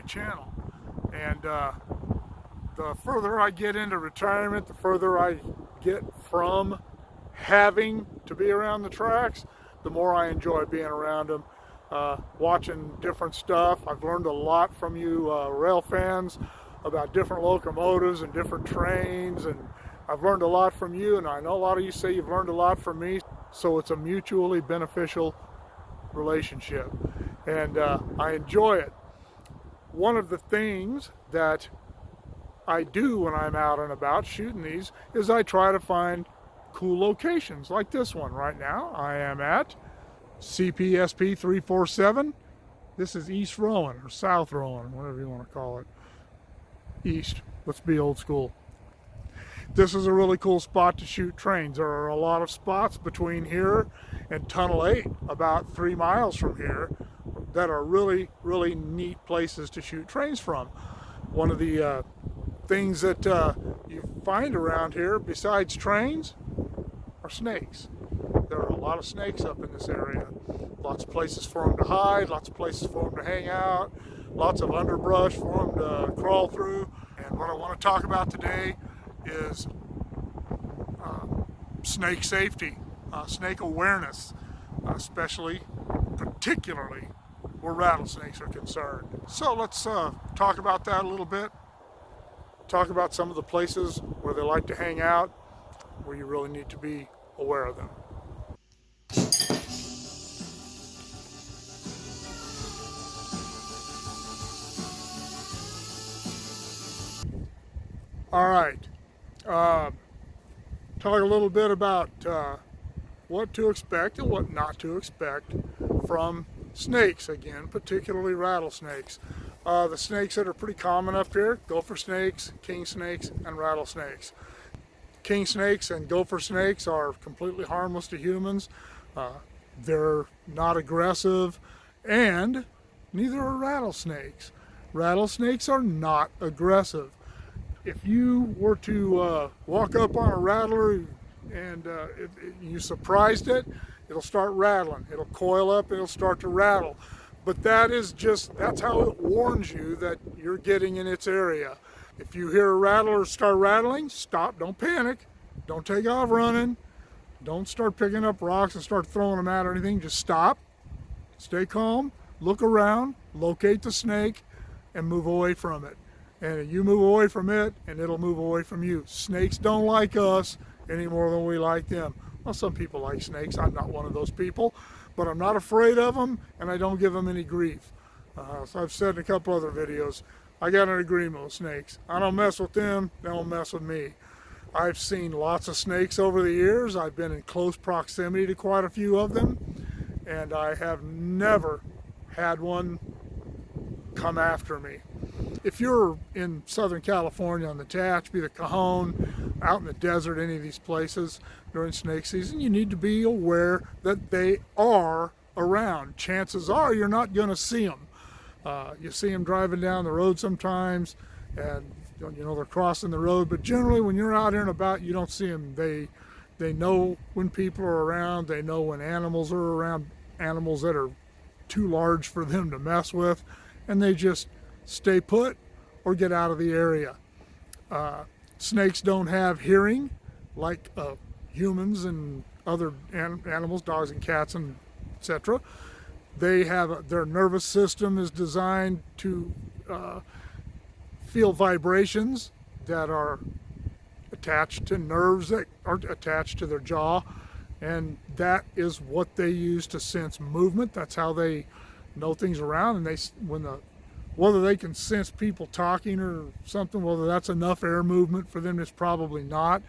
channel. And the further I get into retirement, the further I get from having to be around the tracks, the more I enjoy being around them, watching different stuff. I've learned a lot from you rail fans about different locomotives and different trains, and I've learned a lot from you, and I know a lot of you say you've learned a lot from me, so it's a mutually beneficial relationship, and I enjoy it. One of the things that I do when I'm out and about shooting these is I try to find cool locations like this one right now. I am at CPSP 347. This is East Rowan or South Rowan, whatever you want to call it. East. Let's be old school. This is a really cool spot to shoot trains. There are a lot of spots between here and Tunnel 8, about 3 miles from here, that are really, really neat places to shoot trains from. One of the things that you find around here, besides trains, are snakes. There are a lot of snakes up in this area. Lots of places for them to hide, lots of places for them to hang out, lots of underbrush for them to crawl through. And what I want to talk about today is snake safety, snake awareness, particularly where rattlesnakes are concerned. So let's talk about that a little bit. Talk about some of the places where they like to hang out, where you really need to be aware of them. All right, talk a little bit about what to expect and what not to expect from snakes, again, particularly rattlesnakes. The snakes that are pretty common up here: gopher snakes, king snakes, and rattlesnakes. King snakes and gopher snakes are completely harmless to humans. They're not aggressive, and neither are rattlesnakes. Rattlesnakes are not aggressive. If you were to walk up on a rattler and you surprised it, it'll start rattling. It'll coil up, it'll start to rattle. But that's how it warns you that you're getting in its area. If you hear a rattler start rattling, stop, don't panic, don't take off running, don't start picking up rocks and start throwing them out or anything. Just stop, stay calm, look around, locate the snake, and move away from it. And you move away from it, and it'll move away from you. Snakes don't like us any more than we like them. Well, some people like snakes. I'm not one of those people, but I'm not afraid of them, and I don't give them any grief. So I've said in a couple other videos, I got an agreement with snakes. I don't mess with them, they don't mess with me. I've seen lots of snakes over the years. I've been in close proximity to quite a few of them, and I have never had one come after me. If you're in Southern California on the Tehachapi, the Cajon, out in the desert, any of these places during snake season, you need to be aware that they are around. Chances are you're not going to see them. You see them driving down the road sometimes, and you know they're crossing the road, but generally when you're out here and about, you don't see them. They know when people are around, they know when animals are around, animals that are too large for them to mess with, and they just stay put or get out of the area. Snakes don't have hearing like humans and other animals, dogs and cats and etc. They have their nervous system is designed to feel vibrations that are attached to nerves that are attached to their jaw, and that is what they use to sense movement. That's how they know things around, and whether they can sense people talking or something, whether that's enough air movement for them, is probably not.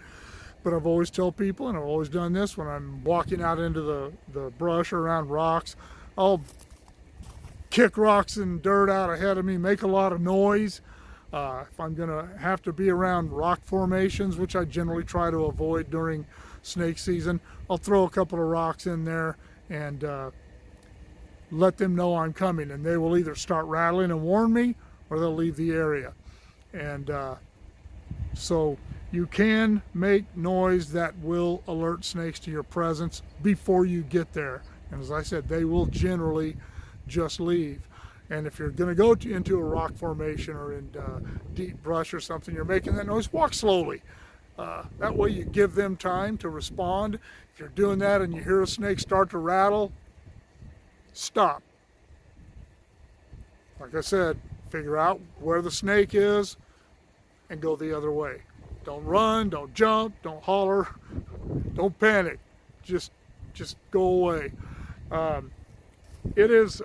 But I've always tell people, and I've always done this when I'm walking out into the brush or around rocks, I'll kick rocks and dirt out ahead of me, make a lot of noise. If I'm gonna have to be around rock formations, which I generally try to avoid during snake season, I'll throw a couple of rocks in there and let them know I'm coming, and they will either start rattling and warn me, or they'll leave the area. And so you can make noise that will alert snakes to your presence before you get there. And as I said, they will generally just leave. And if you're going to go into a rock formation or in deep brush or something, you're making that noise, walk slowly. That way you give them time to respond. If you're doing that and you hear a snake start to rattle, stop. Like I said, figure out where the snake is and go the other way. Don't run, don't jump, don't holler, don't panic. Just go away. It is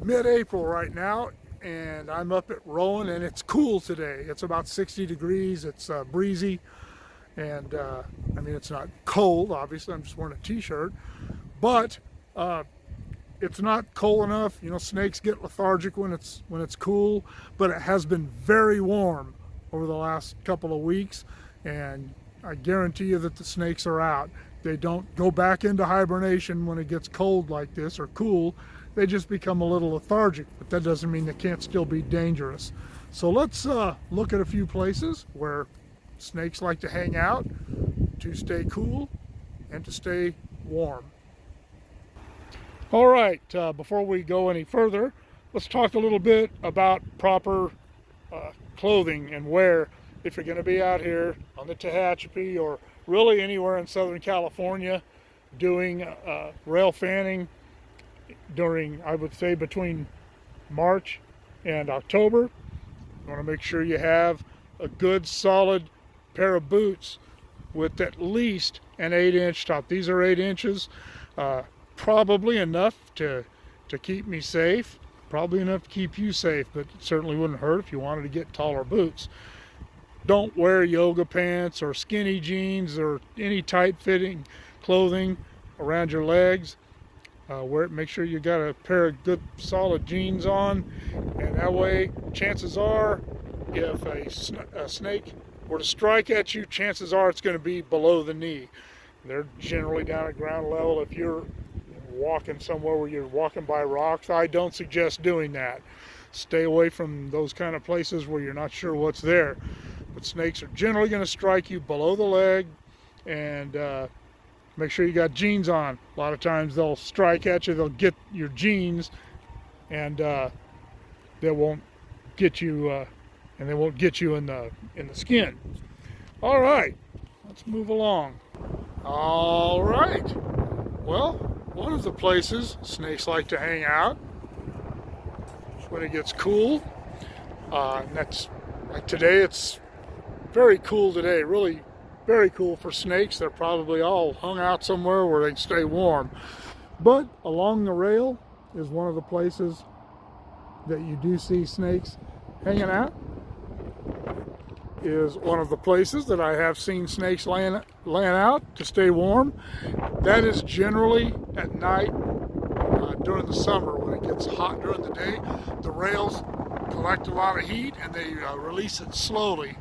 mid-April right now, and I'm up at Rowan, and it's cool today. It's about 60 degrees. It's breezy, and I mean, it's not cold, obviously. I'm just wearing a t-shirt, but it's not cold enough. You know, snakes get lethargic when it's cool, but it has been very warm over the last couple of weeks, and I guarantee you that the snakes are out. They don't go back into hibernation when it gets cold like this or cool. They just become a little lethargic, but that doesn't mean they can't still be dangerous. So let's look at a few places where snakes like to hang out to stay cool and to stay warm. All right, before we go any further, let's talk a little bit about proper clothing and wear if you're going to be out here on the Tehachapi or really anywhere in Southern California doing rail fanning during, I would say, between March and October. You want to make sure you have a good solid pair of boots with at least an 8-inch top. These are 8 inches, probably enough to keep me safe, probably enough to keep you safe, but it certainly wouldn't hurt if you wanted to get taller boots. Don't wear yoga pants or skinny jeans or any tight-fitting clothing around your legs. Make sure you got a pair of good solid jeans on, and that way chances are if a snake were to strike at you, chances are it's going to be below the knee. They're generally down at ground level. If you're walking somewhere where you're walking by rocks, I don't suggest doing that. Stay away from those kind of places where you're not sure what's there. But snakes are generally going to strike you below the leg, and make sure you got jeans on. A lot of times they'll strike at you, they'll get your jeans, and they won't get you, in the skin. All right, let's move along. All right. Well, one of the places snakes like to hang out is when it gets cool. And that's like today. It's very cool today. Really very cool for snakes. They're probably all hung out somewhere where they can stay warm. But along the rail is one of the places that you do see snakes hanging out. Is one of the places that I have seen snakes laying out to stay warm. That is generally at night during the summer when it gets hot during the day. The rails collect a lot of heat and they release it slowly.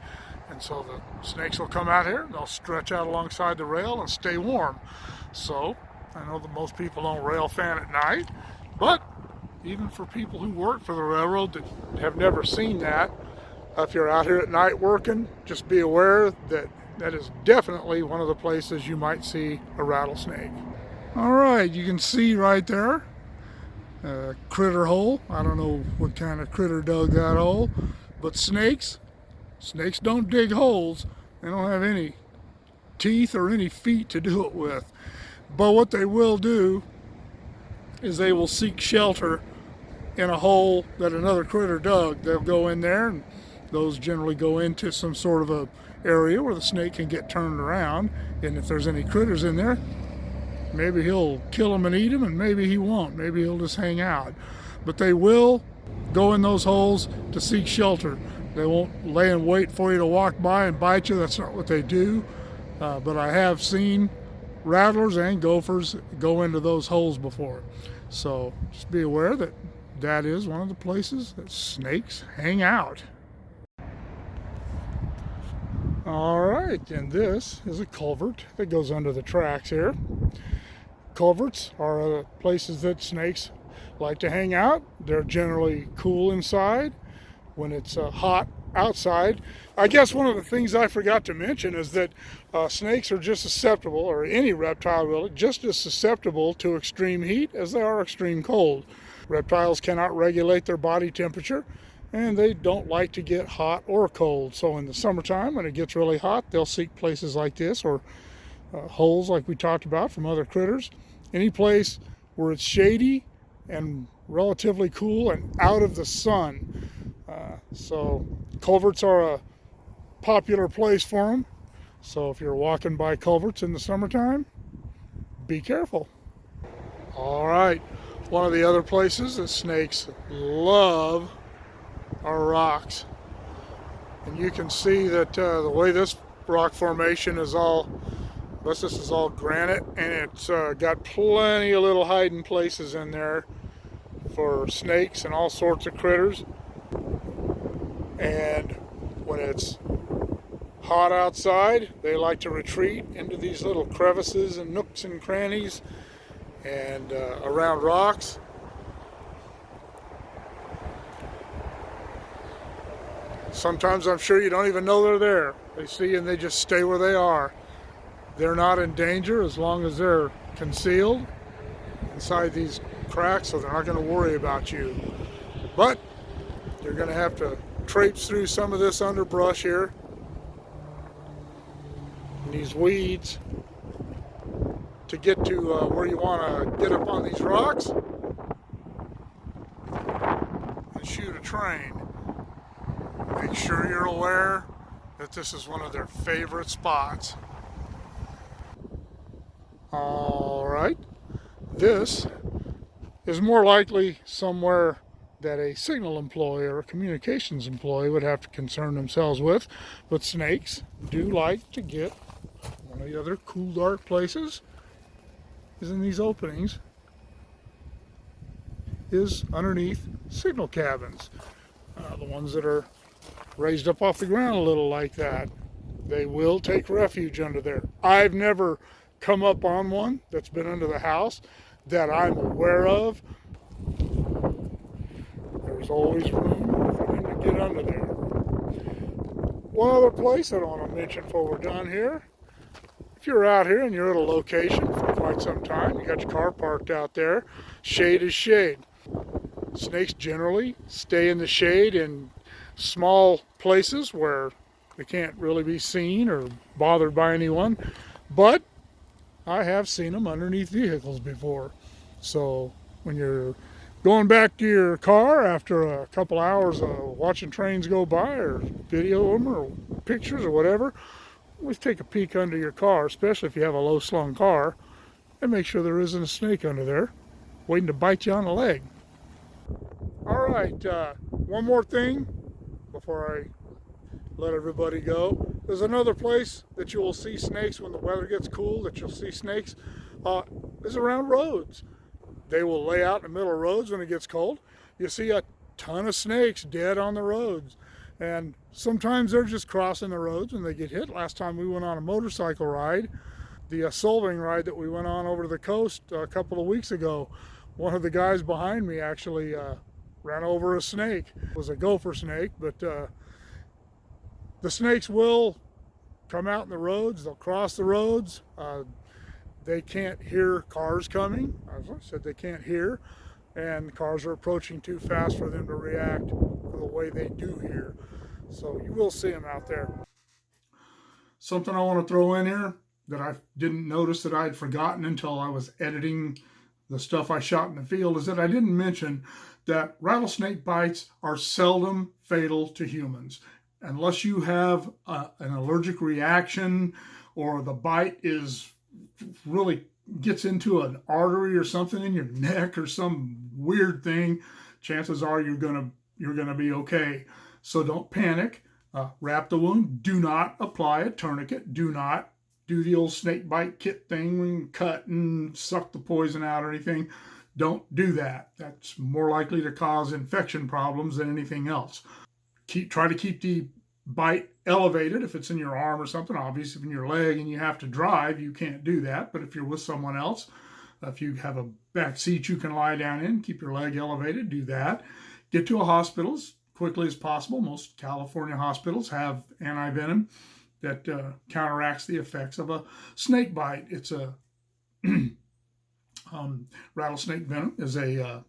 And so the snakes will come out here, they'll stretch out alongside the rail and stay warm. So I know that most people don't rail fan at night, but even for people who work for the railroad that have never seen that, if you're out here at night working, just be aware that that is definitely one of the places you might see a rattlesnake. All right, you can see right there a critter hole. I don't know what kind of critter dug that hole, but snakes don't dig holes. They don't have any teeth or any feet to do it with. But what they will do is they will seek shelter in a hole that another critter dug. They'll go in there, and those generally go into some sort of a area where the snake can get turned around, and if there's any critters in there, maybe he'll kill them and eat them, and maybe he won't. Maybe he'll just hang out. But they will go in those holes to seek shelter. They won't lay in wait for you to walk by and bite you. That's not what they do. But I have seen rattlers and gophers go into those holes before. So just be aware that that is one of the places that snakes hang out. All right, and this is a culvert that goes under the tracks here. Culverts are places that snakes like to hang out. They're generally cool inside when it's hot outside. I guess one of the things I forgot to mention is that snakes are just susceptible, or any reptile really, just as susceptible to extreme heat as they are extreme cold. Reptiles cannot regulate their body temperature, and they don't like to get hot or cold. So in the summertime, when it gets really hot, they'll seek places like this, or holes like we talked about from other critters. Any place where it's shady and relatively cool and out of the sun. So culverts are a popular place for them. So if you're walking by culverts in the summertime, be careful. All right, one of the other places that snakes love are rocks. And you can see that the way this rock formation is all, this is all granite, and it's got plenty of little hiding places in there for snakes and all sorts of critters. And when it's hot outside, they like to retreat into these little crevices and nooks and crannies and around rocks. Sometimes I'm sure you don't even know they're there. They see you and they just stay where they are. They're not in danger as long as they're concealed inside these cracks, so they're not going to worry about you. But you're going to have to traipse through some of this underbrush here and these weeds to get to where you want to get up on these rocks and shoot a train. Make sure you're aware that this is one of their favorite spots. All right, this is more likely somewhere that a signal employee or a communications employee would have to concern themselves with, but snakes do like to get. One of the other cool dark places is in these openings, is underneath signal cabins, the ones that are raised up off the ground a little like that. They will take refuge under there. I've never come up on one that's been under the house that I'm aware of. There's always room for them to get under there. One other place I want to mention before we're done here. If you're out here and you're at a location for quite some time, you got your car parked out there, shade is shade. Snakes generally stay in the shade in small places where they can't really be seen or bothered by anyone, but I have seen them underneath vehicles before. So when you're going back to your car after a couple hours of watching trains go by or video them or pictures or whatever, always take a peek under your car, especially if you have a low slung car, and make sure there isn't a snake under there waiting to bite you on the leg. All right, one more thing before I let everybody go. There's another place that you will see snakes when the weather gets cool, that you'll see snakes, is around roads. They will lay out in the middle of roads when it gets cold. You see a ton of snakes dead on the roads. And sometimes they're just crossing the roads when they get hit. Last time we went on a motorcycle ride, the solving ride that we went on over to the coast a couple of weeks ago, one of the guys behind me actually ran over a snake. It was a gopher snake, but the snakes will come out in the roads. They'll cross the roads. They can't hear cars coming. As I said, they can't hear, and cars are approaching too fast for them to react the way they do here. So you will see them out there. Something I want to throw in here that I didn't notice that I'd forgotten until I was editing the stuff I shot in the field is that I didn't mention that rattlesnake bites are seldom fatal to humans. Unless you have an allergic reaction or the bite is really gets into an artery or something in your neck or some weird thing, chances are you're gonna be okay. So don't panic. Wrap the wound. Do not apply a tourniquet. Do not do the old snake bite kit thing when you cut and suck the poison out or anything. Don't do that. That's more likely to cause infection problems than anything else. Try to keep the bite elevated if it's in your arm or something. Obviously, if in your leg and you have to drive, you can't do that. But if you're with someone else, if you have a back seat you can lie down in, keep your leg elevated, do that. Get to a hospital as quickly as possible. Most California hospitals have anti-venom that counteracts the effects of a snake bite. It's a rattlesnake venom is a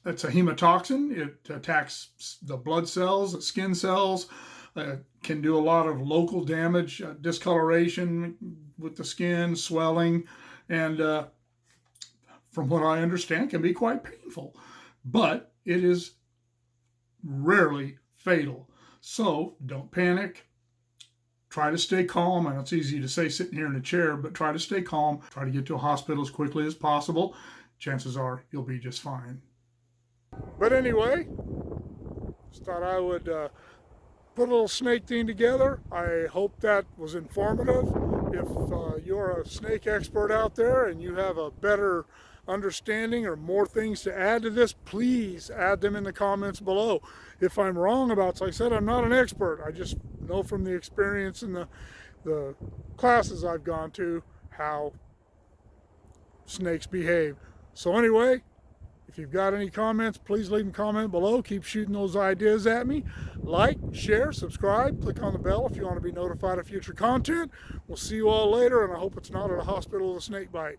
It's a hemotoxin. It attacks the blood cells, the skin cells, can do a lot of local damage, discoloration with the skin, swelling, and from what I understand, can be quite painful. But it is rarely fatal. So don't panic. Try to stay calm. I know it's easy to say sitting here in a chair, but try to stay calm. Try to get to a hospital as quickly as possible. Chances are you'll be just fine. But anyway, just thought I would put a little snake thing together. I hope that was informative. If you're a snake expert out there and you have a better understanding or more things to add to this, please add them in the comments below. If I'm wrong about it, like I said, I'm not an expert. I just know from the experience and the classes I've gone to how snakes behave. So anyway, if you've got any comments, please leave them comment below. Keep shooting those ideas at me. Like, share, subscribe, click on the bell if you want to be notified of future content. We'll see you all later, and I hope it's not at a hospital with a snake bite.